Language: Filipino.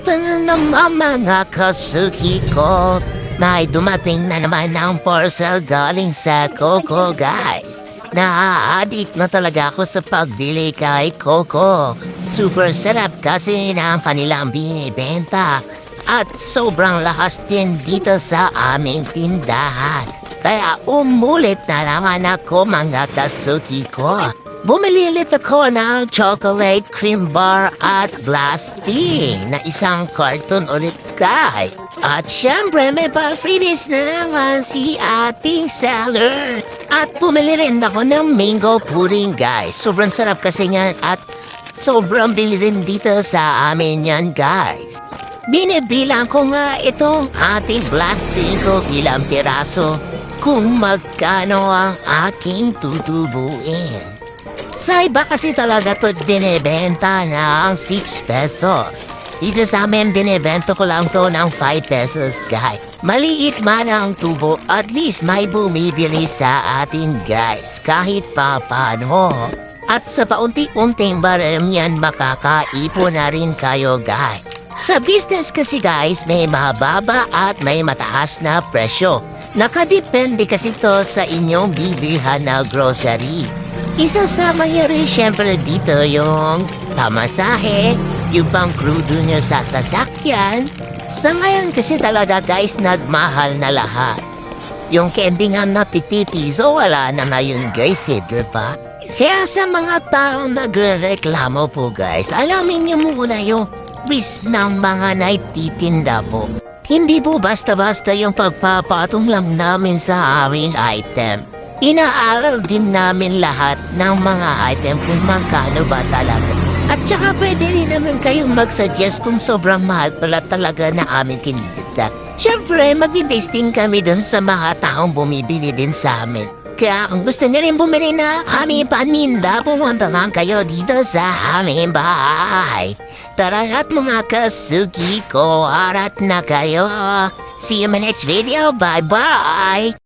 eto na naman mga kasuki ko. May dumating na naman ang parcel galing sa Coco, guys. Na-addict na talaga ako sa pagbili kay Coco. Super sarap kasi ng kanilang binibenta. At sobrang lakas din dito sa aming tindahan. Kaya umulit na naman ako mga kasuki ko. Bumili ulit ako ng chocolate cream bar at glass tea na isang carton ulit, guys. At syempre may pa-freebies na naman si ating seller. At bumili rin ako ng mango pudding, guys. Sobrang sarap kasi niyan at sobrang bili rin dito sa amin yan, guys. Binibilang ko nga itong ating glass tea ko bilang piraso kung magkano ang aking tutubuin. Sa iba kasi talaga ito't binibenta ng 6 pesos. Dito sa amin, binibenta ko lang to ng 5 pesos, guys. Maliit man ang tubo, at least may bumibili sa atin, guys. Kahit pa paano. At sa paunti-unting baram yan, makakaipon na rin kayo, guys. Sa business kasi, guys, may mababa at may mataas na presyo. Nakadepende kasi to sa inyong bibilhan na grocery. Isasama niyo rin syempre dito yung pamasahe, yung pang-crudo nyo sa sasakyan. Sa ngayon kasi talaga, guys, nagmahal na lahat. Yung candy nga na 50 piso, wala na ngayon, guys, diba? Kaya sa mga taong nagre-reklamo po, guys, alamin niyo muna yung risk ng mga naititinda po. Hindi po basta-basta yung pagpapatong lang namin sa aming item. Inaaral din namin lahat ng mga item kung magkano ba talaga. At saka pwede rin naman kayong mag-suggest kung sobrang mahal pala talaga na aming kinibita. Siyempre, mag-investing kami dun sa mga taong bumibili din sa amin. Kaya kung gusto niyo rin bumili na aming paninda, pumunta lang kayo dito sa aming bahay. Tara at mga kasuki ko, arat na kayo. See you in my next video. Bye-bye!